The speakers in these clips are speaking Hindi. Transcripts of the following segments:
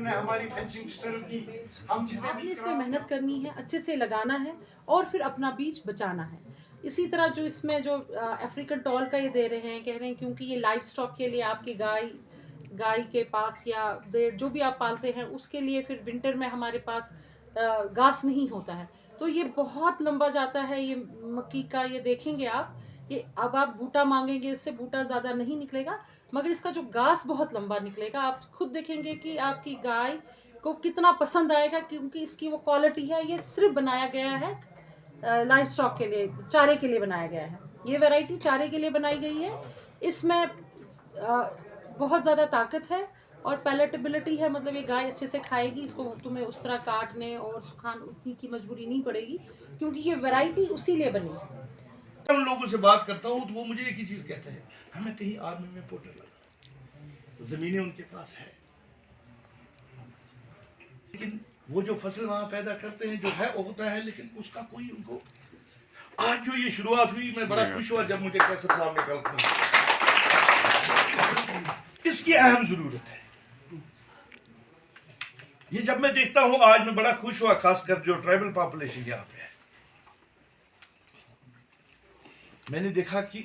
ने हमारी फेंसिंग डिस्टर्ब की। हम जितने आपने इसमें मेहनत करनी है, अच्छे से लगाना है और फिर अपना बीज बचाना है। इसी तरह जो इसमें जो अफ्रीकन टॉल का ये दे रहे हैं, कह रहे हैं क्योंकि ये लाइव स्टॉक के लिए आपकी गाय गाय के पास या भेड़ जो भी आप पालते हैं उसके लिए फिर विंटर में हमारे पास घास नहीं होता है, तो ये बहुत लंबा जाता है। ये मक्की का ये देखेंगे आप, ये अब आप बूटा मांगेंगे, इससे बूटा ज़्यादा नहीं निकलेगा, मगर इसका जो घास बहुत लंबा निकलेगा। आप खुद देखेंगे कि आपकी गाय को कितना पसंद आएगा, क्योंकि इसकी वो क्वालिटी है। ये सिर्फ बनाया गया है लाइव स्टॉक के लिए, चारे के लिए बनाया गया है। ये वैरायटी चारे के लिए बनाई गई है। इसमें बहुत ज़्यादा ताकत है और पैलेटेबिलिटी है, मतलब ये गाय अच्छे से खाएगी। इसको तुम्हें उस तरह काटने और सुखाने उतनी की मजबूरी नहीं पड़ेगी, क्योंकि ये वैरायटी उसी लिए बनी है। उन लोगों से बात करता हूँ तो वो मुझे एक ही चीज कहते हैं, हमें कहीं आर्मी में पोर्टर लगा, जमीनें उनके पास है, लेकिन वो जो फसल वहां पैदा करते हैं जो है वो होता है, लेकिन उसका कोई उनको। आज जो ये शुरुआत हुई, मैं बड़ा खुश हुआ जब मुझे कैसर साहब ने कल कहा, इसकी अहम जरूरत है। ये जब मैं देखता हूं आज मैं बड़ा खुश हुआ, खासकर जो ट्राइबल पॉपुलेशन यहाँ पे है। मैंने देखा कि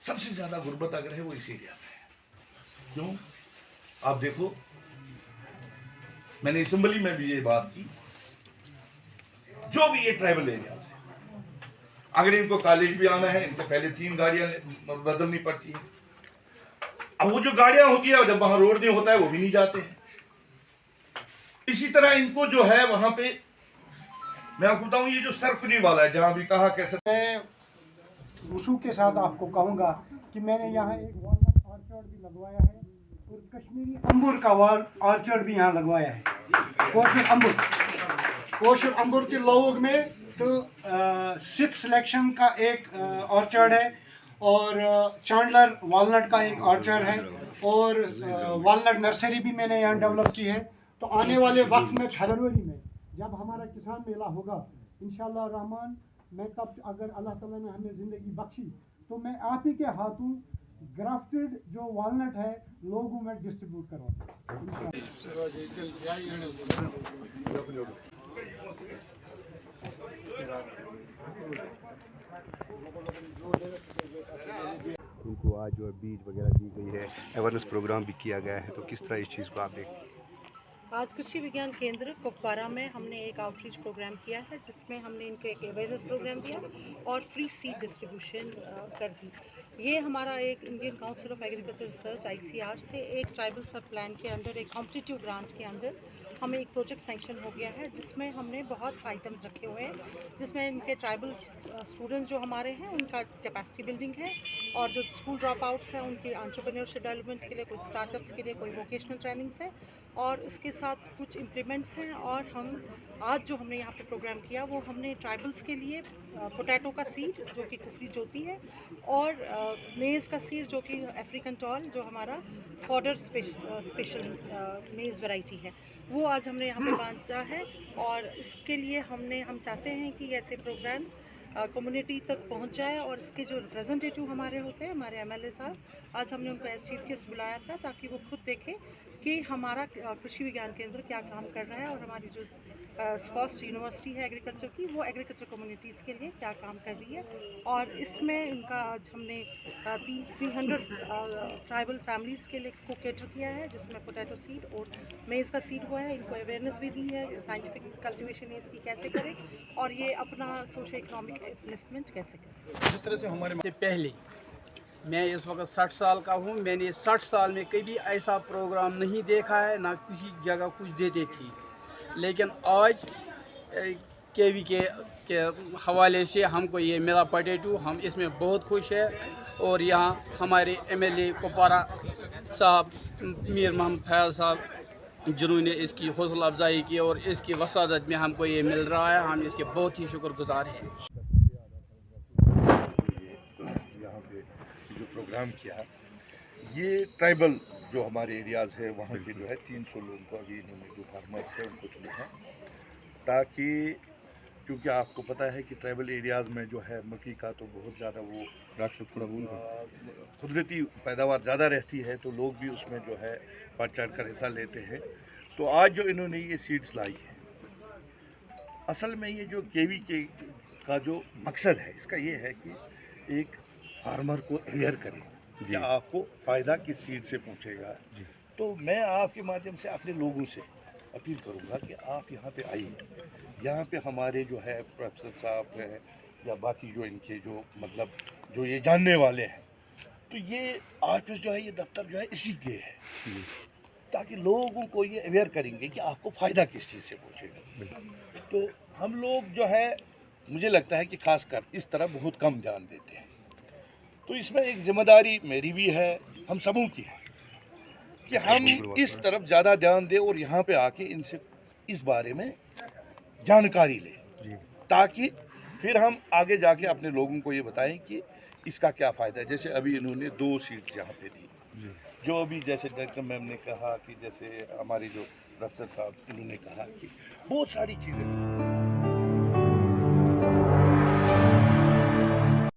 सबसे ज्यादा गुर्बत अगर है वो इस एरिया में है। क्यों? आप देखो, मैंने असेंबली में भी ये बात की, जो भी ये ट्राइबल एरिया है, अगर इनको कॉलेज भी आना है, इनको पहले 3 गाड़ियां बदलनी पड़ती है। अब वो जो गाड़ियां होती है, जब वहां रोड नहीं होता है वो भी नहीं जाते हैं। इसी तरह इनको जो है वहां पे, मैं आपको बताऊं, ये जो सरकुरी वाला है, जहां भी कहा कैसे, मैं वसू के साथ आपको कहूँगा कि मैंने यहाँ एक वॉलनट ऑर्चर्ड भी लगवाया है और कश्मीरी अंगूर का ऑर्चर्ड भी यहाँ लगवाया है। कोशर अंगूर के लोग में तो 6th सिलेक्शन का एक ऑर्चर्ड है और चांडलर वॉलनट का एक ऑर्चर्ड है और वॉलनट नर्सरी भी मैंने यहाँ डेवलप की है। तो आने वाले वक्त में फरवरी में जब हमारा किसान मेला होगा इंशाअल्लाह रहमान, मैं तब अगर अल्लाह ताला ने हमें ज़िंदगी बख्शी तो मैं आप ही के हाथों ग्राफ्टेड जो वॉलनट है लोगों में डिस्ट्रीब्यूट करवाऊंगा। उनको आज जो है बीज वगैरह दी गई है, अवेयरनेस प्रोग्राम भी किया गया है, तो किस तरह इस चीज़ को आप देखते हैं? आज कृषि विज्ञान केंद्र कुपवारा में हमने एक आउटरीच प्रोग्राम किया है, जिसमें हमने इनको एक अवेयरनेस प्रोग्राम दिया और फ्री सीड डिस्ट्रीब्यूशन कर दी। ये हमारा एक Indian council of agriculture research (ICR) से एक ट्राइबल सब प्लान के अंदर, एक कॉम्पिटिटिव ग्रांट के अंदर हमें एक प्रोजेक्ट सैंक्शन हो गया है, जिसमें हमने बहुत आइटम्स रखे हुए हैं, जिसमें इनके ट्राइबल स्टूडेंट्स जो हमारे हैं उनका कैपेसिटी बिल्डिंग है, और जो स्कूल ड्रॉप आउट्स हैं उनकी एंटरप्रेन्योरशिप डेवलपमेंट के लिए, कुछ स्टार्टअप्स के लिए कोई वोकेशनल ट्रेनिंग्स है, और इसके साथ कुछ इम्प्लीमेंट्स हैं। और हम आज जो हमने यहाँ पे प्रोग्राम किया वो हमने ट्राइबल्स के लिए पोटैटो का सीड जो कि कुफरी ज्योति है, और मेज़ का सीड जो कि अफ्रीकन टॉल जो हमारा फॉडर स्पेशल मेज़ वैरायटी है, वो आज हमने यहाँ पे बांटा है। और इसके लिए हम चाहते हैं कि ऐसे प्रोग्राम्स कम्युनिटी तक पहुँच जाए, और इसके जो रिप्रेजेंटेटिव हमारे होते हैं, हमारे MLA साहब, आज हमने उनको एज चीफ गेस्ट बुलाया था ताकि वो खुद देखें कि हमारा कृषि विज्ञान केंद्र क्या काम कर रहा है, और हमारी जो स्कॉस्ट यूनिवर्सिटी है एग्रीकल्चर की, वो एग्रीकल्चर कम्युनिटीज़ के लिए क्या काम कर रही है। और इसमें उनका आज हमने 300 ट्राइबल फैमिलीज़ के लिए को कैटर किया है, जिसमें पोटैटो सीड और मेज़ का सीड हुआ है। इनको अवेयरनेस भी दी है साइंटिफिक कल्टिवेशन इसकी कैसे करें, और ये अपना सोशो इकोनॉमिक डेवलपमेंट कैसे करें। जिस तरह से हमारे से पहले मैं इस वक्त 60 साल का हूँ। मैंने 60 साल में कभी ऐसा प्रोग्राम नहीं देखा है, ना किसी जगह कुछ देते थी। लेकिन आज केवी के हवाले से हमको ये मिला पोटैटो, हम इसमें बहुत खुश है। और यहाँ हमारे MLA कुपवारा साहब मीर मोहम्मद फयाज साहब, जिन्होंने इसकी हौसला अफजाई की और इसकी वसादत में हमको ये मिल रहा है, हम इसके बहुत ही शुक्रगुजार हैं। यहाँ पे जो प्रोग्राम किया, ये ट्राइबल जो हमारे एरियाज़ है वहाँ के जो है 300 लोगों को अभी इन्होंने जो फार्मर्स है उनको चुने हैं, ताकि क्योंकि आपको पता है कि ट्राइबल एरियाज़ में जो है मक्की का तो बहुत ज़्यादा वो कुदरती पैदावार ज़्यादा रहती है, तो लोग भी उसमें जो है बढ़ चढ़ कर हिस्सा लेते हैं। तो आज जो इन्होंने ये सीड्स लाई है, असल में ये जो KVK का जो मकसद है इसका ये है कि एक फार्मर को अवेयर करें कि आपको फ़ायदा किस सीड से पहुँचेगा। तो मैं आपके माध्यम से अपने लोगों से अपील करूंगा कि आप यहाँ पे आइए। यहाँ पे हमारे जो है प्रोफेसर साहब है या बाकी जो इनके जो मतलब जो ये जानने वाले हैं, तो ये ऑफिस जो है, ये दफ्तर जो है इसी के लिए है, ताकि लोगों को ये अवेयर करेंगे कि आपको फ़ायदा किस चीज़ से पहुँचेगा। तो हम लोग जो है, मुझे लगता है कि खासकर इस तरह बहुत कम ध्यान देते हैं। तो इसमें एक जिम्मेदारी मेरी भी है, हम सबों की है कि हम इस तरफ ज़्यादा ध्यान दें और यहाँ पे आके इनसे इस बारे में जानकारी लें, ताकि फिर हम आगे जाके अपने लोगों को ये बताएं कि इसका क्या फ़ायदा है। जैसे अभी इन्होंने 2 सीट्स यहाँ पे दी, जो अभी जैसे डॉक्टर मैम ने कहा कि जैसे हमारे जो प्रोफेसर साहब इन्होंने कहा कि बहुत सारी चीज़ें